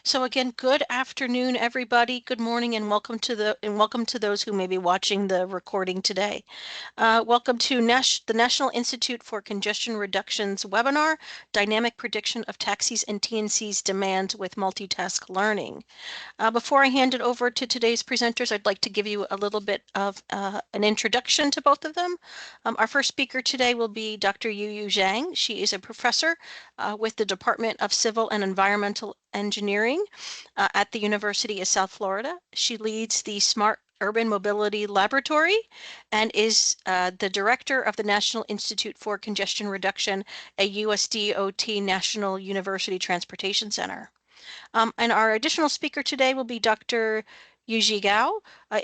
So again, good afternoon, everybody. Good morning, and welcome to those who may be watching the recording today. Welcome to the National Institute for Congestion Reduction's webinar, Dynamic Prediction of Taxis and TNC's Demand with Multitask Learning. Before I hand it over to today's presenters, I'd like to give you a little bit of an introduction to both of them. Our first speaker today will be Dr. Yuyu Zhang. She is a professor with the Department of Civil and Environmental Engineering at the University of South Florida. She leads the Smart Urban Mobility Laboratory and is the director of the National Institute for Congestion Reduction, a USDOT National University Transportation Center. And our additional speaker today will be Dr. Yuji Gao,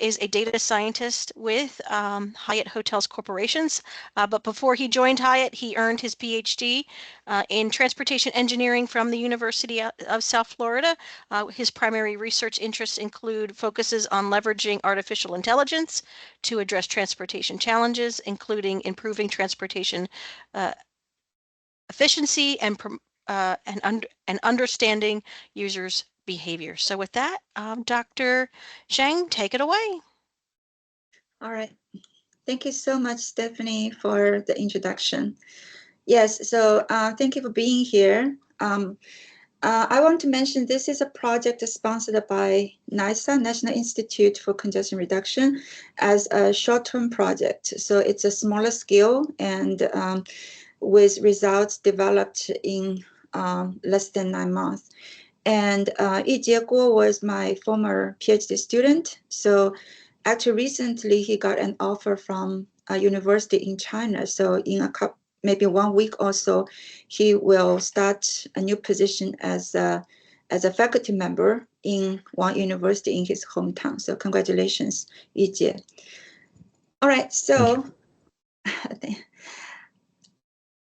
is a data scientist with Hyatt Hotels Corporations. But before he joined Hyatt, he earned his PhD in transportation engineering from the University of South Florida. His primary research interests include focuses on leveraging artificial intelligence to address transportation challenges, including improving transportation efficiency and understanding users' behavior. So with that, Dr. Zhang, take it away. All right. Thank you so much, Stephanie, for the introduction. Yes, so thank you for being here. I want to mention this is a project sponsored by NISA, National Institute for Congestion Reduction, as a short-term project. So it's a smaller scale and with results developed in less than 9 months. And Yijie Guo was my former PhD student. So actually recently he got an offer from a university in China. So in maybe 1 week or so, he will start a new position as a faculty member in one university in his hometown. So congratulations, Yijie. All right, so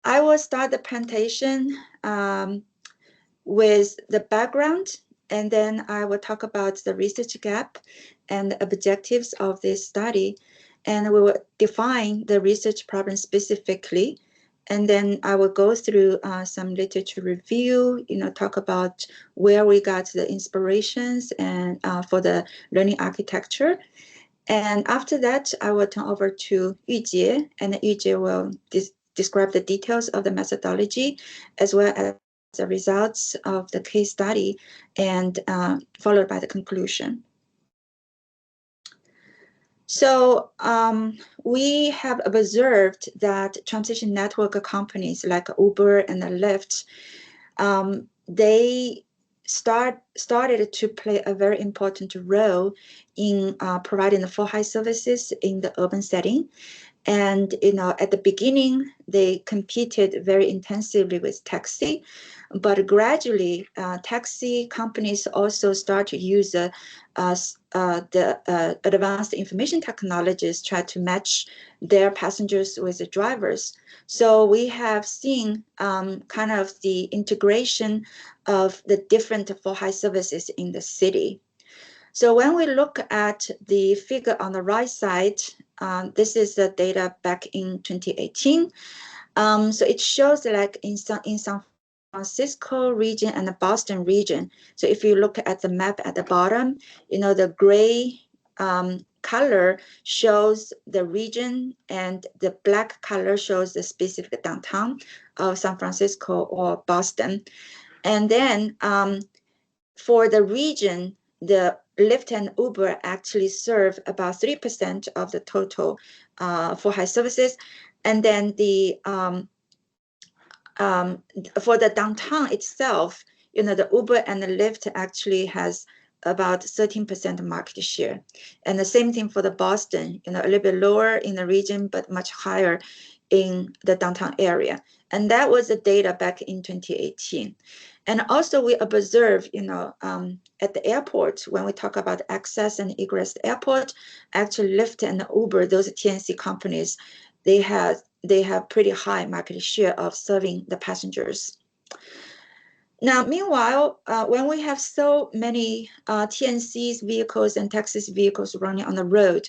I will start the presentation with the background, and then I will talk about the research gap and the objectives of this study, and we will define the research problem specifically, and then I will go through some literature review, talk about where we got the inspirations and for the learning architecture. And after that, I will turn over to Yujie, and Yujie will describe the details of the methodology as well as the results of the case study, and followed by the conclusion. So we have observed that transportation network companies like Uber and Lyft, they started to play a very important role in providing the for-hire services in the urban setting. And at the beginning, they competed very intensively with taxi, but gradually, taxi companies also start to use the advanced information technologies, try to match their passengers with the drivers. So we have seen kind of the integration of the different for-hire services in the city. So when we look at the figure on the right side, this is the data back in 2018. So it shows like in San Francisco region and the Boston region. So if you look at the map at the bottom, the gray color shows the region and the black color shows the specific downtown of San Francisco or Boston. And then for the region, the Lyft and Uber actually serve about 3% of the total for-hire services. And then the for the downtown itself, the Uber and the Lyft actually has about 13% market share. And the same thing for the Boston, a little bit lower in the region, but much higher in the downtown area. And that was the data back in 2018. And also we observe, at the airport, when we talk about access and egress airport, actually Lyft and Uber, those TNC companies, they have pretty high market share of serving the passengers. Now, meanwhile, when we have so many TNC's vehicles and taxis vehicles running on the road,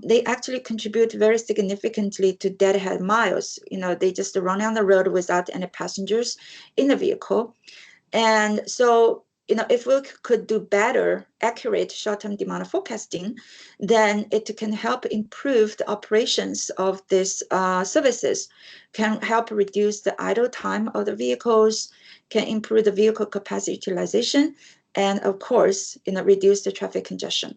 they actually contribute very significantly to deadhead miles. They just run on the road without any passengers in the vehicle. And so if we could do better, accurate short-term demand forecasting, then it can help improve the operations of these services, can help reduce the idle time of the vehicles, can improve the vehicle capacity utilization, and of course, reduce the traffic congestion.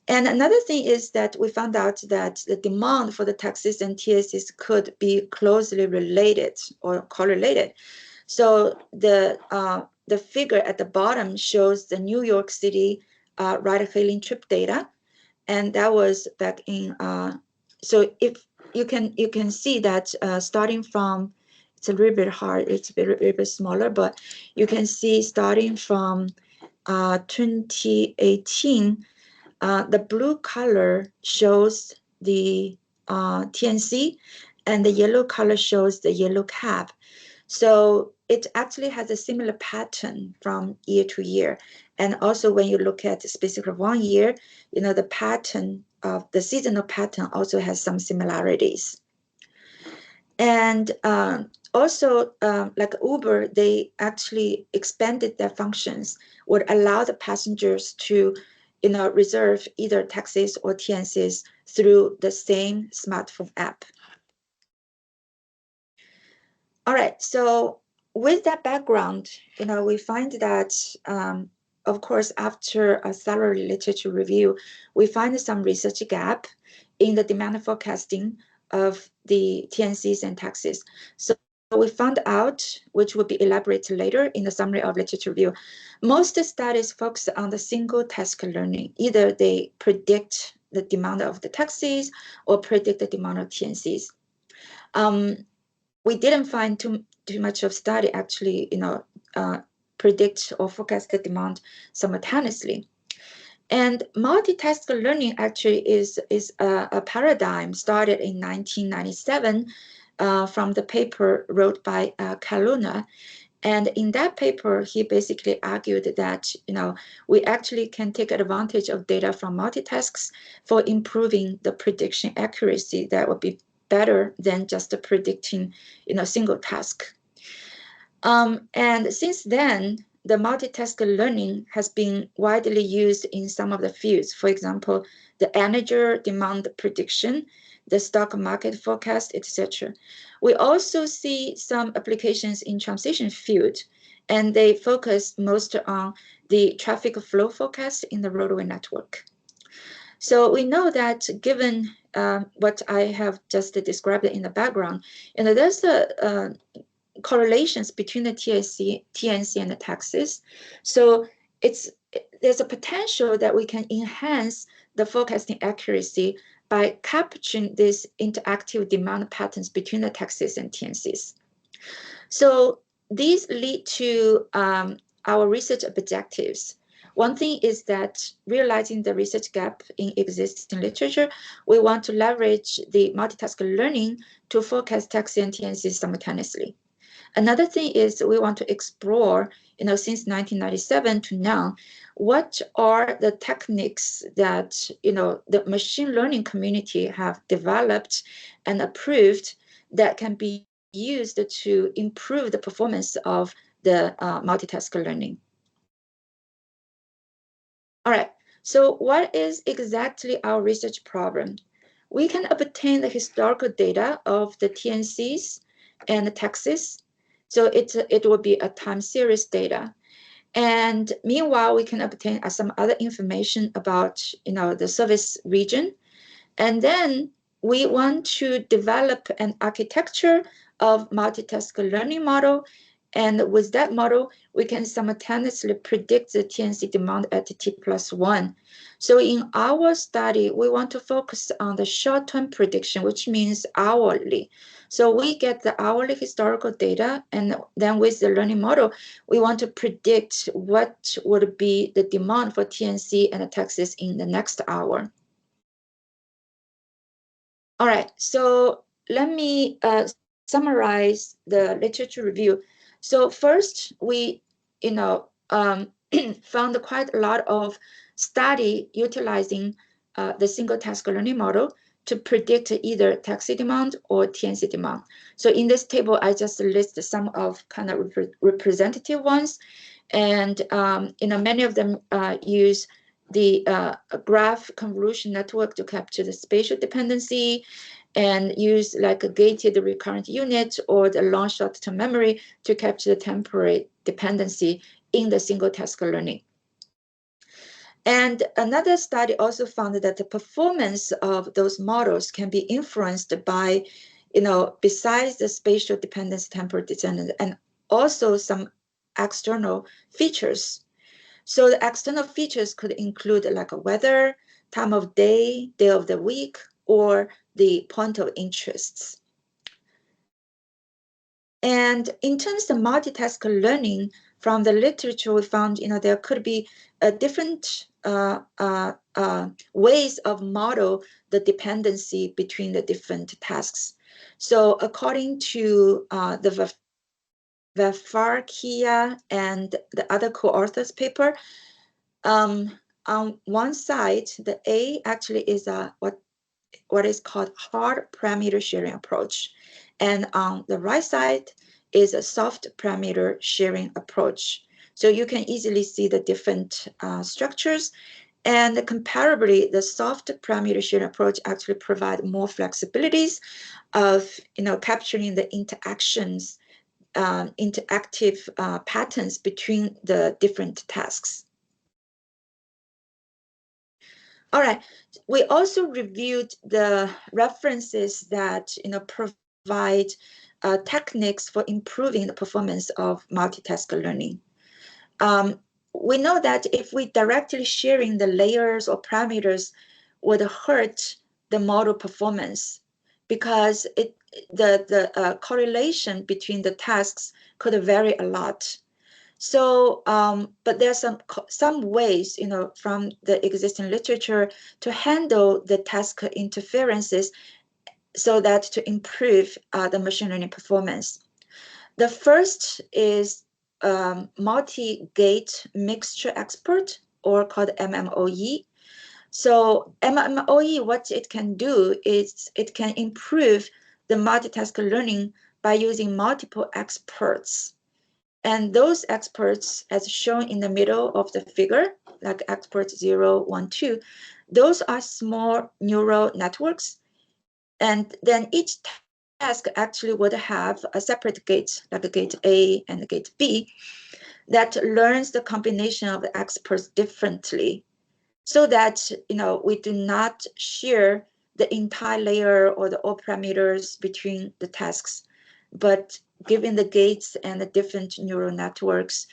And another thing is that we found out that the demand for the taxis and TSCs could be closely related or correlated. So the figure at the bottom shows the New York City ride-hailing trip data, and that was back in. So if you can see that starting from, it's a little bit hard, it's a little bit smaller, but you can see starting from 2018, the blue color shows the TNC, and the yellow color shows the yellow cab. So it actually has a similar pattern from year to year. And also when you look at specifically 1 year, the pattern of the seasonal pattern also has some similarities. And also like Uber, they actually expanded their functions, would allow the passengers to reserve either taxis or TNCs through the same smartphone app. All right, so with that background, we find that, of course, after a thorough literature review, we find some research gap in the demand forecasting of the TNCs and taxis. So we found out, which will be elaborated later in the summary of literature review, most studies focus on the single task learning. Either they predict the demand of the taxis or predict the demand of TNCs. We didn't find too much of study actually, predict or forecast the demand simultaneously. And multitask learning actually is a paradigm started in 1997 from the paper wrote by Kaluna. And in that paper, he basically argued that, we actually can take advantage of data from multitasks for improving the prediction accuracy that would be better than just predicting, a single task. And since then, the multitask learning has been widely used in some of the fields. For example, the energy demand prediction, the stock market forecast, etc. We also see some applications in transportation field, and they focus most on the traffic flow forecast in the roadway network. So we know that given what I have just described in the background, there's a correlations between the TNC and the taxis. So there's a potential that we can enhance the forecasting accuracy by capturing these interactive demand patterns between the taxis and TNCs. So these lead to our research objectives. One thing is that realizing the research gap in existing literature, we want to leverage the multitask learning to forecast taxi and TNCs simultaneously. Another thing is we want to explore, since 1997 to now, what are the techniques that, the machine learning community have developed and approved that can be used to improve the performance of the multitask learning. All right, so what is exactly our research problem? We can obtain the historical data of the TNCs and the taxis. So it will be a time series data. And meanwhile, we can obtain some other information about, the service region. And then we want to develop an architecture of multitask learning model. And with that model, we can simultaneously predict the TNC demand at T+1. So in our study, we want to focus on the short-term prediction, which means hourly. So we get the hourly historical data, and then with the learning model, we want to predict what would be the demand for TNC and the taxis in the next hour. All right, so let me summarize the literature review. So first, we, found quite a lot of study utilizing the single task learning model to predict either taxi demand or TNC demand. So in this table, I just list some of kind of representative ones. And many of them use the graph convolution network to capture the spatial dependency, and use like a gated recurrent unit or the long short-term memory to capture the temporary dependency in the single task learning. And another study also found that the performance of those models can be influenced by, besides the spatial dependency, temporal dependence, and also some external features. So the external features could include like a weather, time of day, day of the week, or the point of interests. And in terms of multitask learning, from the literature, we found there could be different ways of model the dependency between the different tasks. So according to the Vafarkia and the other co-authors paper, on one side, the A actually is what is called hard parameter sharing approach. And on the right side is a soft parameter sharing approach. So you can easily see the different structures. And comparably, the soft parameter sharing approach actually provides more flexibilities of capturing the interactions, interactive patterns between the different tasks. All right. We also reviewed the references that provide techniques for improving the performance of multitask learning. We know that if we directly sharing the layers or parameters would hurt the model performance, because the correlation between the tasks could vary a lot. So, but there's some ways, from the existing literature to handle the task interferences so that to improve the machine learning performance. The first is multi-gate mixture expert, or called MMOE. So MMOE, what it can do is it can improve the multitask learning by using multiple experts. And those experts, as shown in the middle of the figure, like expert 0, 1, 2, those are small neural networks. And then each task actually would have a separate gate, like a gate A and a gate B, that learns the combination of the experts differently, so that we do not share the entire layer or the all parameters between the tasks, but given the gates and the different neural networks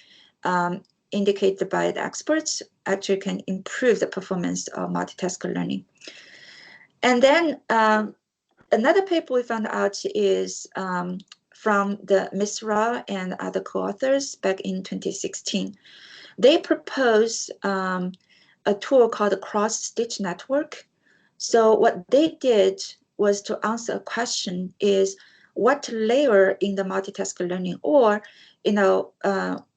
indicated by the experts actually can improve the performance of multitask learning. And then another paper we found out is from the Misra and other co-authors back in 2016. They propose a tool called the cross-stitch network. So what they did was to answer a question is, what layer in the multitask learning, or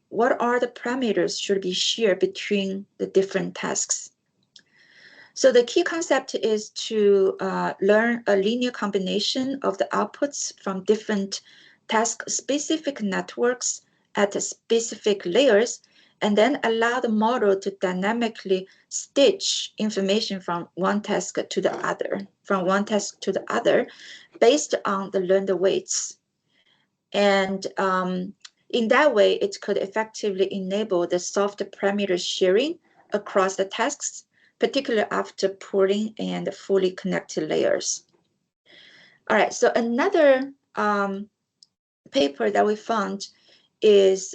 what are the parameters should be shared between the different tasks? So the key concept is to learn a linear combination of the outputs from different task-specific networks at specific layers, and then allow the model to dynamically stitch information from one task to the other, based on the learned weights. And in that way, it could effectively enable the soft parameter sharing across the tasks, particularly after pooling and fully connected layers. All right, so another paper that we found is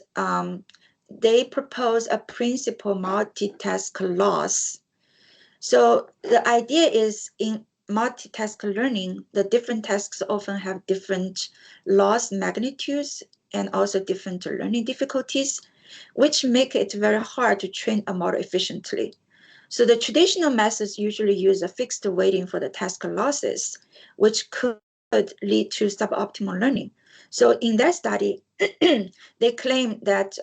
they propose a principal multitask loss. So the idea is, in multitask learning, the different tasks often have different loss magnitudes and also different learning difficulties, which make it very hard to train a model efficiently. So the traditional methods usually use a fixed weighting for the task losses, which could lead to suboptimal learning. So in that study, they claim that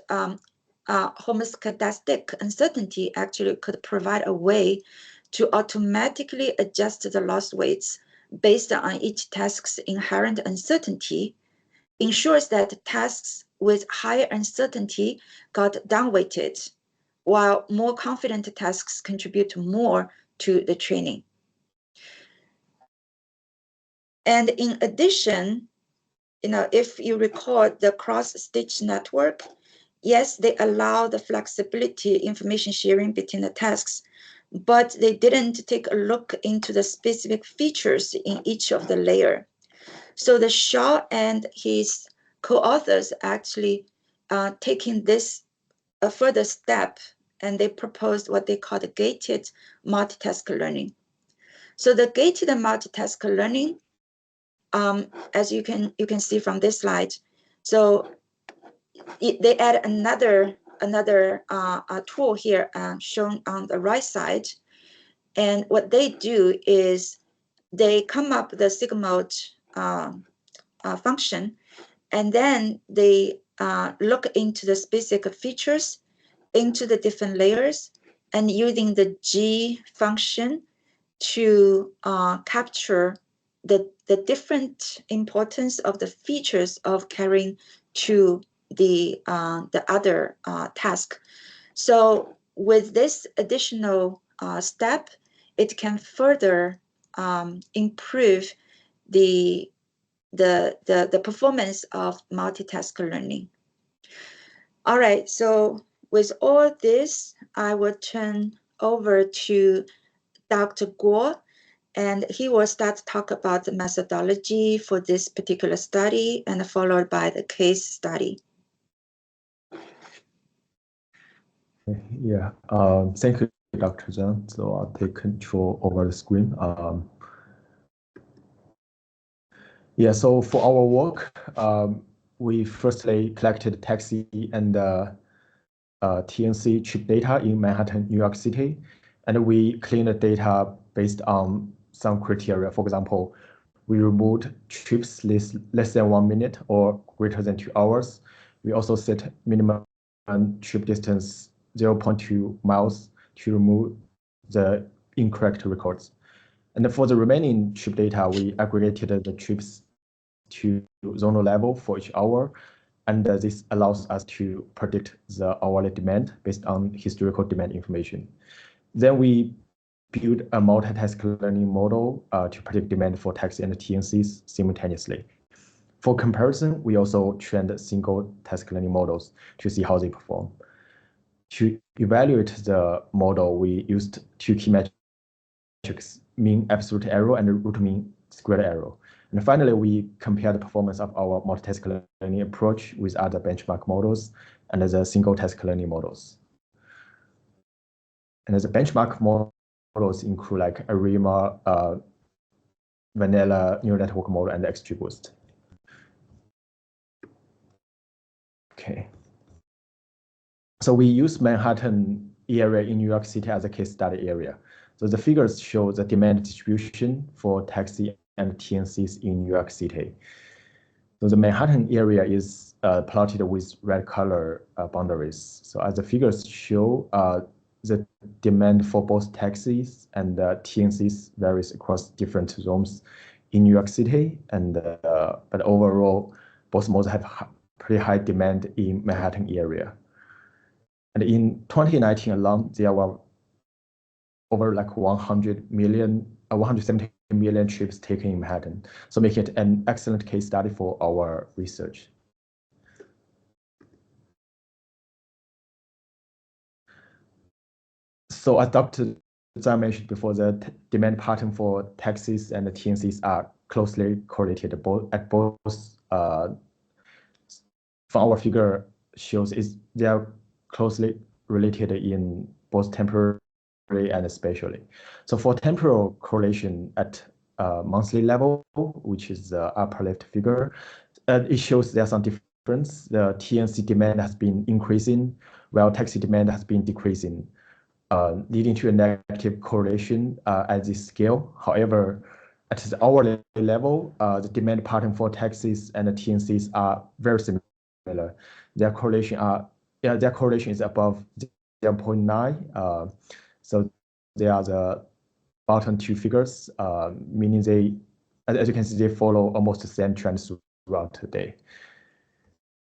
homoscedastic uncertainty actually could provide a way to automatically adjust the loss weights based on each task's inherent uncertainty ensures that tasks with higher uncertainty got downweighted, while more confident tasks contribute more to the training. And in addition, if you record the cross-stitch network, yes, they allow the flexibility information sharing between the tasks, but they didn't take a look into the specific features in each of the layer. So the Shaw and his co-authors actually taking this a further step, and they proposed what they call the gated multitask learning. So the gated multitask learning, as you can see from this slide, so they add another tool here shown on the right side, and what they do is they come up with a sigmoid function, and then they look into the specific features into the different layers, and using the G function to capture the different importance of the features of carrying to the other task. So with this additional step, it can further improve the performance of multitask learning. All right, so with all this, I will turn over to Dr. Guo, and he will start to talk about the methodology for this particular study and followed by the case study. Yeah, thank you, Dr. Zhang. So I'll take control over the screen. Yeah, so for our work, we firstly collected taxi and TNC trip data in Manhattan, New York City, and we cleaned the data based on some criteria. For example, we removed trips less than 1 minute or greater than 2 hours. We also set minimum trip distance 0.2 miles to remove the incorrect records. And for the remaining trip data, we aggregated the trips to zonal level for each hour, and this allows us to predict the hourly demand based on historical demand information. Then we build a multitask learning model to predict demand for taxi and TNCs simultaneously. For comparison, we also trained single task learning models to see how they perform. To evaluate the model, we used two key metrics, mean absolute error and root mean squared error. And finally, we compared the performance of our multitask learning approach with other benchmark models and the single task learning models. And the benchmark models include like ARIMA, vanilla neural network model, and XGBoost. Okay. So we use Manhattan area in New York City as a case study area. So the figures show the demand distribution for taxi and TNCs in New York City. So the Manhattan area is plotted with red color boundaries. So as the figures show, the demand for both taxis and TNCs varies across different zones in New York City, and but overall, both modes have pretty high demand in Manhattan area. And in 2019 alone, there were over like 170 million trips taken in Manhattan, so making it an excellent case study for our research. So as Dr. Zhang mentioned before, the demand pattern for taxis and the TNCs are closely correlated at both. From our figure shows they are closely related in both temporary and spatially. So for temporal correlation at monthly level, which is the upper left figure, it shows there's some difference. The TNC demand has been increasing, while taxi demand has been decreasing, leading to a negative correlation at this scale. However, at the hourly level, the demand pattern for taxis and the TNCs are very similar. Their correlation is above 0.9. So they are the bottom two figures, meaning they as you can see, they follow almost the same trends throughout the day.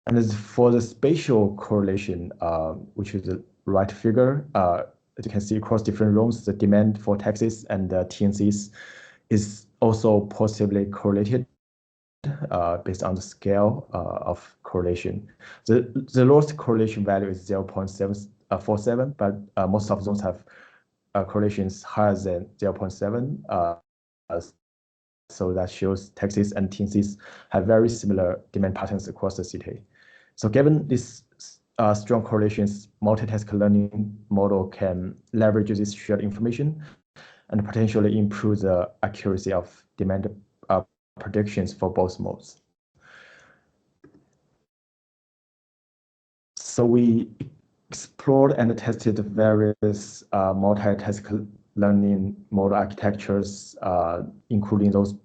And as for the spatial correlation, which is the right figure, as you can see across different rooms, the demand for taxis and TNCs is also positively correlated based on the scale of correlation. The lowest correlation value is 0.747, but most of those have correlations higher than 0.7. So that shows taxis and TNCs have very similar demand patterns across the city. So given this strong correlations, multitask learning model can leverage this shared information and potentially improve the accuracy of demand predictions for both modes. So we explored and tested various multitask learning model architectures, including those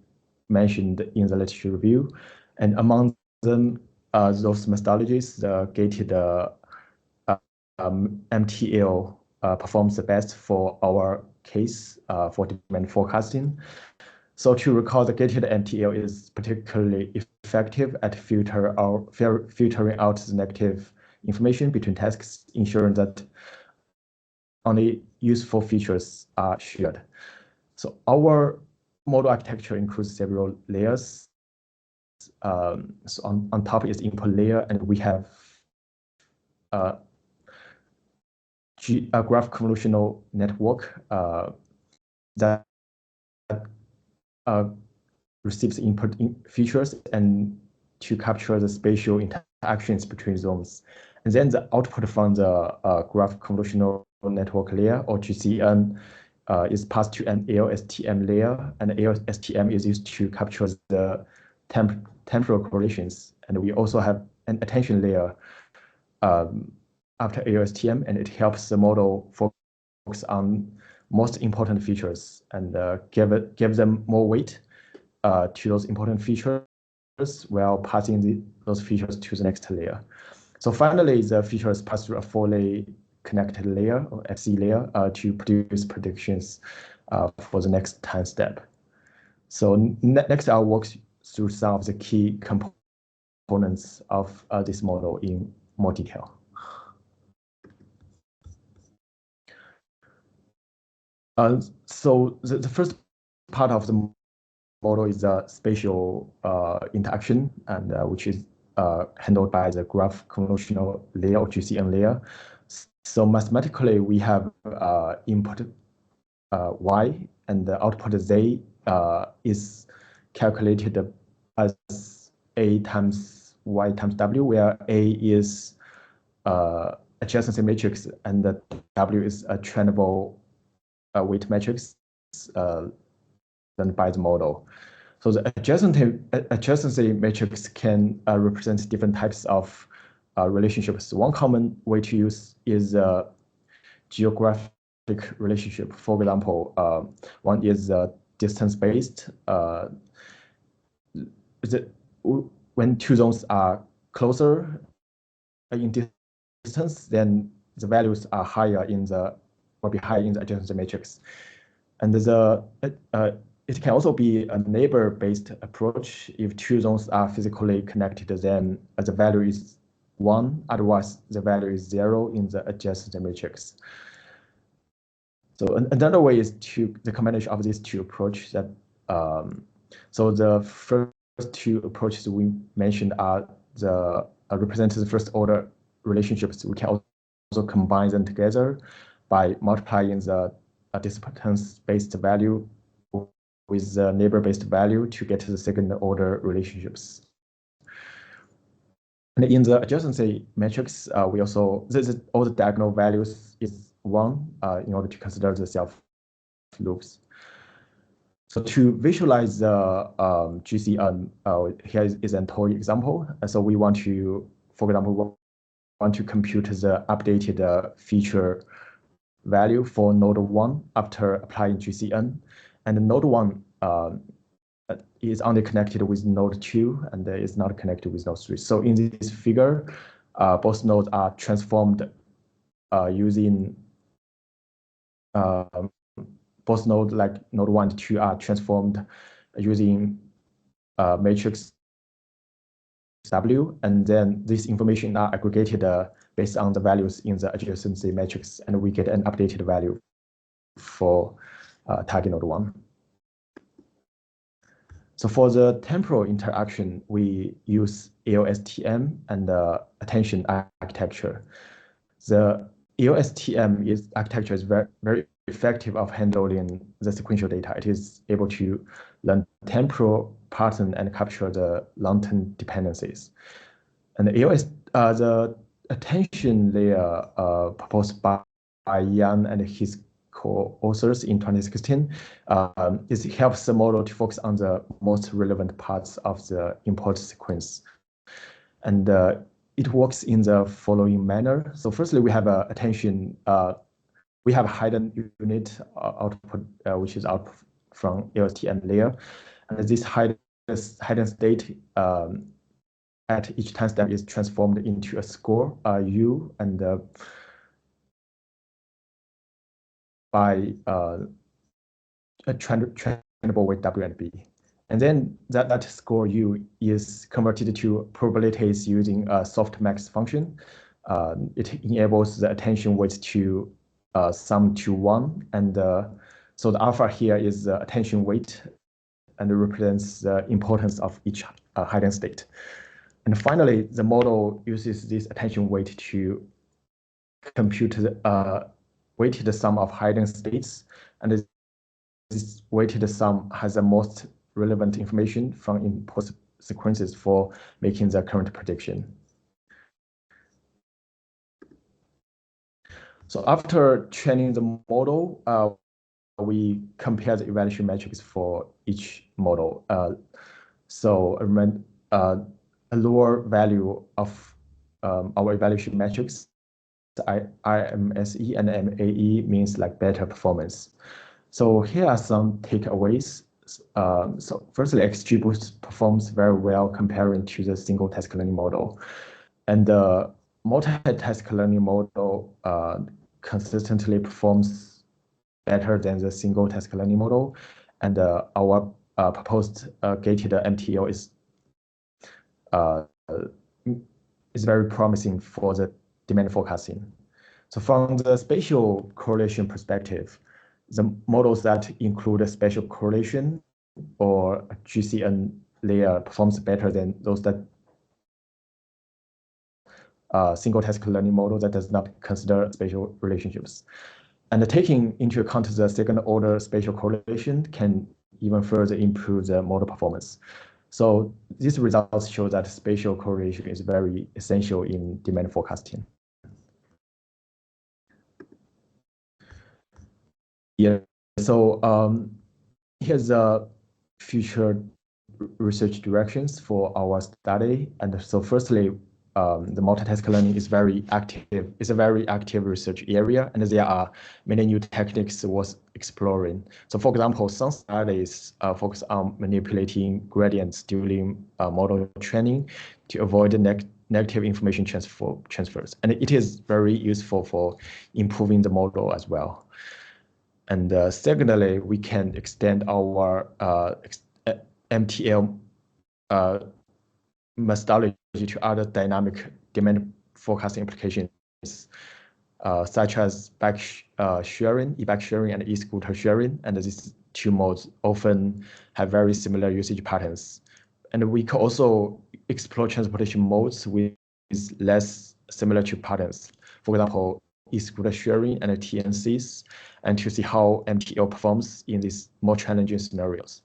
mentioned in the literature review. And among them, those methodologies, the gated MTL performs the best for our case for demand forecasting. So to recall, the gated MTL is particularly effective at filtering out the negative information between tasks, ensuring that only useful features are shared. So our model architecture includes several layers. So on top is input layer, and we have a graph convolutional network that receives input features and to capture the spatial interactions between zones. And then the output from the graph convolutional network layer, or GCN, is passed to an ALSTM layer, and ALSTM is used to capture the temporal correlations. And we also have an attention layer after ALSTM, and it helps the model focus on most important features and give them more weight to those important features while passing those features to the next layer. So finally, the features pass through a four-layer connected layer, or FC layer, to produce predictions for the next time step. So next, I'll walk through some of the key components of this model in more detail. So the first part of the model is the spatial interaction, and which is handled by the graph convolutional layer, or GCN layer. So mathematically, we have input y, and the output z is calculated as a times y times w, where a is adjacency matrix and the w is a trainable weight matrix done by the model. So the adjacency matrix can represent different types of relationships. One common way to use is geographic relationship. For example, one is distance-based. When two zones are closer in distance, then the values are higher will be higher in the adjacency matrix. And it can also be a neighbor-based approach. If two zones are physically connected, then the value is 1, otherwise the value is 0 in the adjacency matrix. So another way is the combination of these two approaches. So the first two approaches we mentioned are represent the first order relationships. We can also combine them together by multiplying the distance-based value with the neighbor-based value to get to the second order relationships. And in the adjacency matrix, we also, all the diagonal values is 1 in order to consider the self loops. So to visualize the GCN, here is a toy example. So we want to, for example, compute the updated feature value for node 1 after applying GCN. And node 1 is only connected with node 2 and is not connected with node 3. So in this figure, both nodes are transformed using both nodes, like node 1 and 2, are transformed using matrix W, and then this information are aggregated based on the values in the adjacency matrix, and we get an updated value for target node 1. So for the temporal interaction, we use EOSTM and attention architecture. The EOSTM architecture is very effective of handling the sequential data. It is able to learn temporal pattern and capture the long-term dependencies. And the attention layer proposed by Yan and his co-authors in 2016 it helps the model to focus on the most relevant parts of the import sequence. And it works in the following manner. So firstly, we have attention. We have hidden unit output, which is output from EOSTM layer. And this hidden state at each time step is transformed into a score, U, and by a trainable weight W and B. And then that score U is converted to probabilities using a softmax function. It enables the attention weight to sum to 1. And so the alpha here is the attention weight and it represents the importance of each hidden state. And finally, the model uses this attention weight to compute the weighted sum of hidden states. And this weighted sum has the most relevant information from input sequences for making the current prediction. So after training the model, we compare the evaluation metrics for each model. So a lower value of our evaluation metrics, IMSE and MAE means like better performance. So here are some takeaways. So firstly, XGBoost performs very well comparing to the single task learning model. And the multi-task learning model consistently performs better than the single task learning model. And our proposed gated MTL is very promising for the demand forecasting. So from the spatial correlation perspective, the models that include a spatial correlation or GCN layer performs better than those that single task learning model that does not consider spatial relationships. And taking into account the second order spatial correlation can even further improve the model performance. So these results show that spatial correlation is very essential in demand forecasting. Yeah, so here's the future research directions for our study. And so firstly, the multitask learning is very active. It's a very active research area, and there are many new techniques worth exploring. So for example, some studies focus on manipulating gradients during model training to avoid negative information transfers. And it is very useful for improving the model as well. And secondly, we can extend our MTL methodology to other dynamic demand forecasting applications, such as bike sharing, e-bike sharing, and e-scooter sharing. And these two modes often have very similar usage patterns. And we can also explore transportation modes with less similar to patterns. For example, e-scooter sharing and TNCs, and to see how MTL performs in these more challenging scenarios.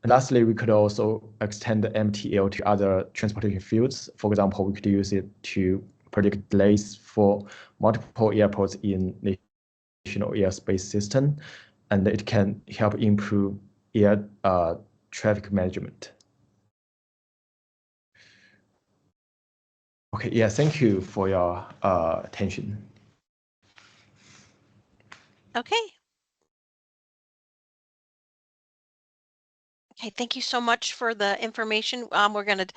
And lastly, we could also extend the MTL to other transportation fields. For example, we could use it to predict delays for multiple airports in national airspace system, and it can help improve air traffic management. Okay, yeah, thank you for your attention. Okay. Okay, thank you so much for the information. We're going to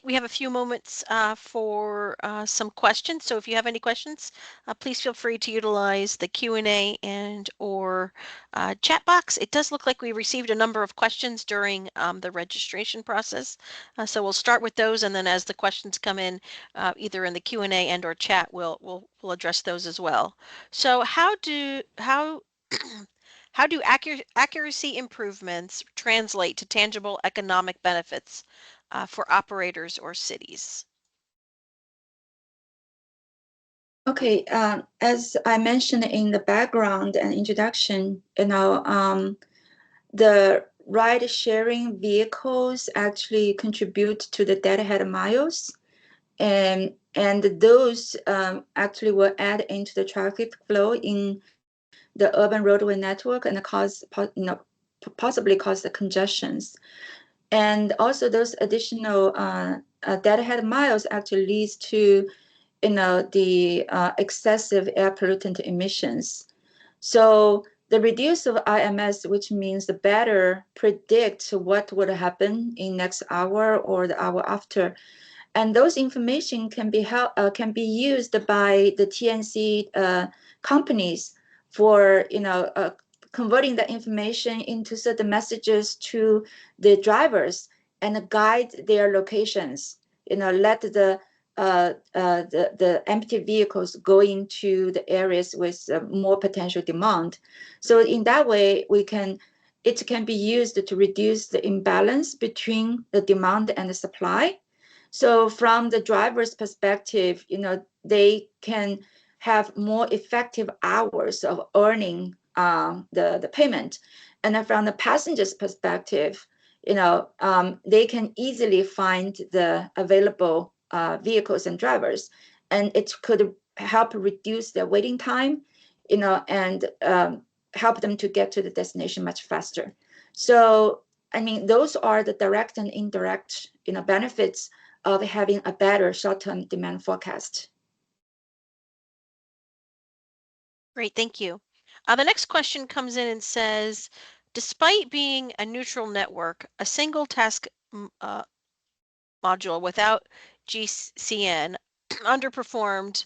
we have a few moments for some questions. So if you have any questions, please feel free to utilize the Q&A and or chat box. It does look like we received a number of questions during the registration process. So we'll start with those, and then as the questions come in, either in the Q&A and or chat, we'll address those as well. So how how do accuracy improvements translate to tangible economic benefits for operators or cities? Okay, as I mentioned in the background and introduction, the ride-sharing vehicles actually contribute to the deadhead miles, and those actually will add into the traffic flow in the urban roadway network and possibly cause the congestions. And also those additional deadhead miles actually leads to the excessive air pollutant emissions. So the reduce of IMS, which means the better predict what would happen in next hour or the hour after, and those information can be used by the TNC companies for converting the information into certain messages to the drivers and guide their locations. Let the empty vehicles go into the areas with more potential demand. So in that way, it can be used to reduce the imbalance between the demand and the supply. So from the driver's perspective, they can have more effective hours of earning the payment. And then from the passenger's perspective, they can easily find the available vehicles and drivers, and it could help reduce their waiting time, and help them to get to the destination much faster. So, I mean, those are the direct and indirect, benefits of having a better short-term demand forecast. Great, thank you. The next question comes in and says, despite being a neutral network, a single task module without GCN underperformed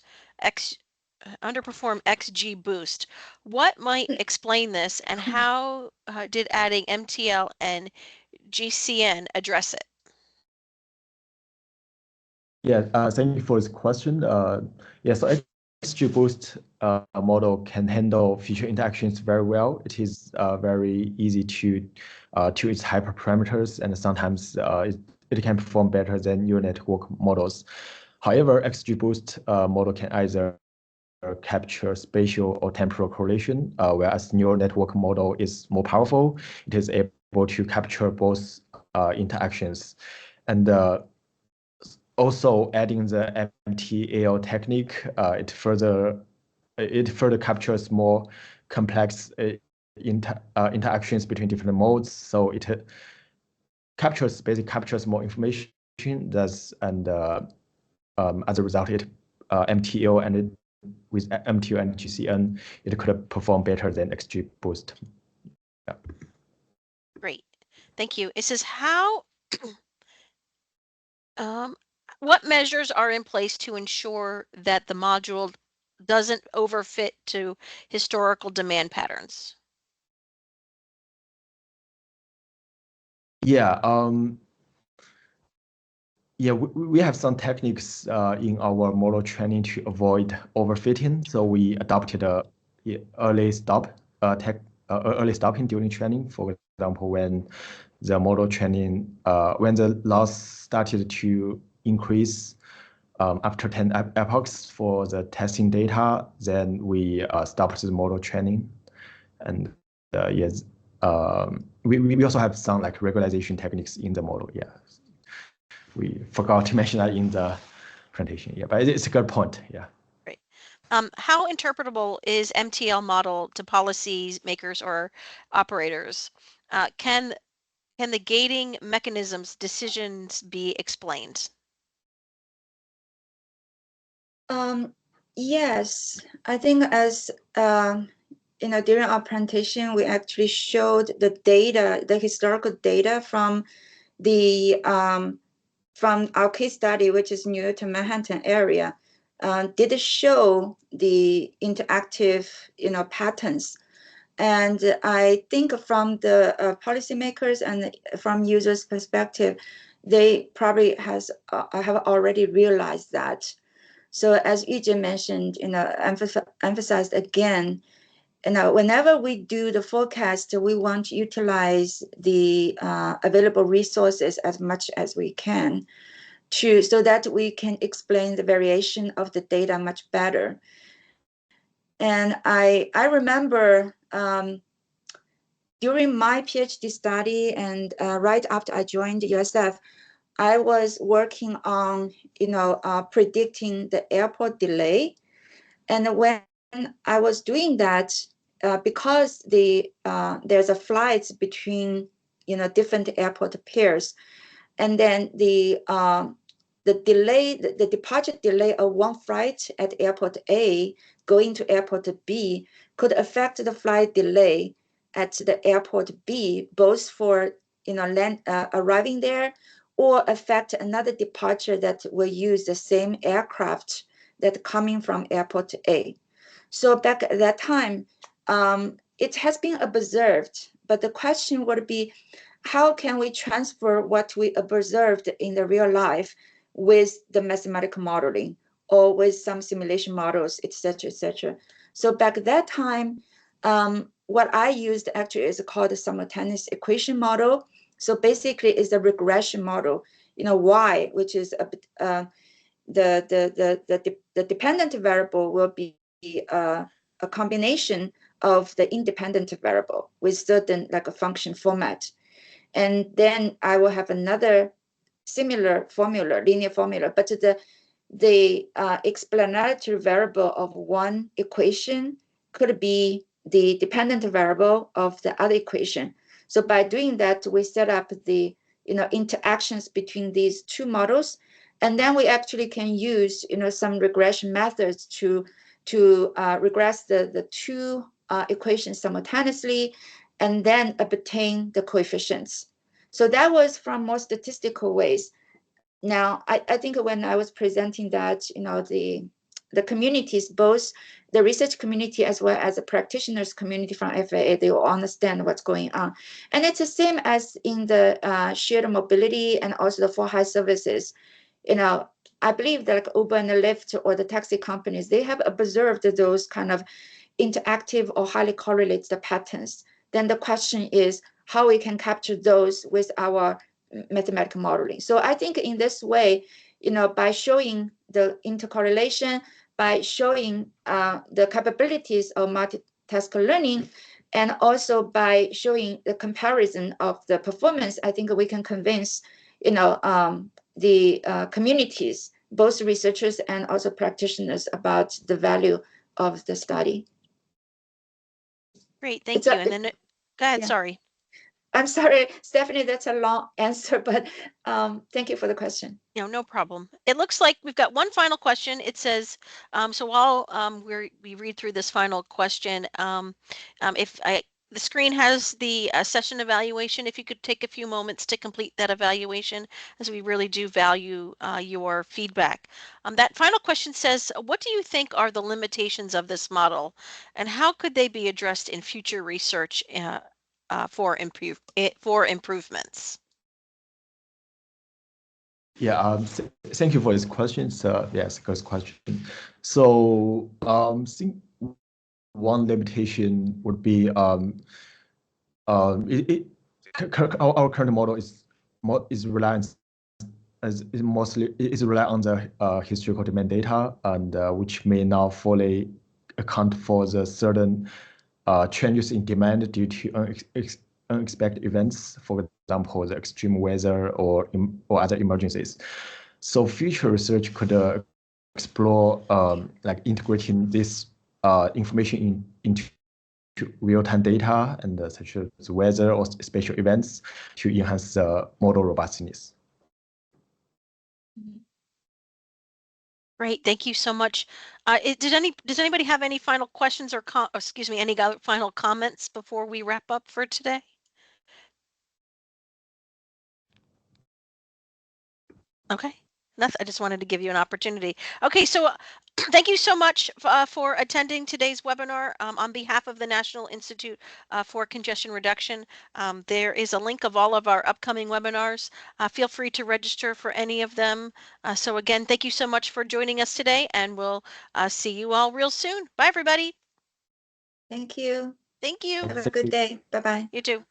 XGBoost. What might explain this, and how did adding MTL and GCN address it? Yeah, thank you for this question. Yeah, so XGBoost model can handle feature interactions very well. It is very easy to its hyperparameters, and sometimes it can perform better than neural network models. However, XGBoost model can either capture spatial or temporal correlation, whereas neural network model is more powerful. It is able to capture both interactions, and also adding the MTL technique, it further captures more complex interactions between different modes. So it basically captures more information. As a result, MTL and with MTL and GCN, it could perform better than XGBoost. Yeah. Great, thank you. It says how. What measures are in place to ensure that the module doesn't overfit to historical demand patterns? Yeah, we have some techniques in our model training to avoid overfitting. So we adopted a early stopping during training. For example, when the model training, when the loss started to increase after 10 epochs for the testing data, then we stopped the model training. And yes, we also have some like regularization techniques in the model. Yeah, we forgot to mention that in the presentation. Yeah, but it's a good point. Yeah. Great. How interpretable is MTL model to policy makers or operators? Can the gating mechanisms decisions be explained? Yes, I think as during our presentation, we actually showed the data, the historical data from the from our case study, which is New York to Manhattan area, did show the interactive, patterns. And I think from the policymakers and from users' perspective, they probably have already realized that. So as Yijing mentioned, emphasized again, whenever we do the forecast, we want to utilize the available resources as much as we can so that we can explain the variation of the data much better. And I remember during my PhD study and right after I joined USF, I was working on, predicting the airport delay. And when I was doing that, because there's a flights between, different airport pairs, and then the delay, the departure delay of one flight at airport A going to airport B could affect the flight delay at the airport B, both for arriving there, or affect another departure that will use the same aircraft that coming from airport A. So back at that time, it has been observed, but the question would be, how can we transfer what we observed in the real life with the mathematical modeling or with some simulation models, et cetera, So back at that time, what I used actually is called the simultaneous equation model. So basically it's a regression model, Y, which is the dependent variable will be a combination of the independent variable with certain like a function format. And then I will have another similar formula, linear formula, but the explanatory variable of one equation could be the dependent variable of the other equation. So by doing that, we set up the interactions between these two models, and then we actually can use some regression methods to regress the two equations simultaneously, and then obtain the coefficients. So that was from more statistical ways. Now, I think when I was presenting that, the communities, both the research community as well as the practitioners community from FAA, they will understand what's going on. And it's the same as in the shared mobility and also the for-hire services. I believe that like Uber and Lyft or the taxi companies, they have observed those kind of interactive or highly correlated patterns. Then the question is how we can capture those with our mathematical modeling. So I think in this way, by showing the intercorrelation, by showing the capabilities of multitask learning, and also by showing the comparison of the performance, I think we can convince, the communities, both researchers and also practitioners, about the value of the study. Great, thank you. And then go ahead, yeah. Sorry. I'm sorry, Stephanie, that's a long answer, but thank you for the question. No problem. It looks like we've got one final question. It says, so while we read through this final question, the screen has the session evaluation. If you could take a few moments to complete that evaluation, as we really do value your feedback. That final question says, what do you think are the limitations of this model, and how could they be addressed in future research for improvements? Yeah, thank you for this question. So yes, good question. So think one limitation would be our current model is reliant rely on the historical demand data, and which may not fully account for the certain changes in demand due to unexpected events, for example, the extreme weather or other emergencies. So future research could explore like integrating this information into real-time data and such as weather or special events to enhance the model robustness. Great, thank you so much. Does anybody have any final questions or excuse me, any final comments before we wrap up for today? Okay. Nothing. I just wanted to give you an opportunity. Okay, so thank you so much for attending today's webinar on behalf of the National Institute for Congestion Reduction. There is a link of all of our upcoming webinars. Feel free to register for any of them. So again, thank you so much for joining us today, and we'll see you all real soon. Bye, everybody. Thank you. Thank you. Have a good day. Bye-bye. You too.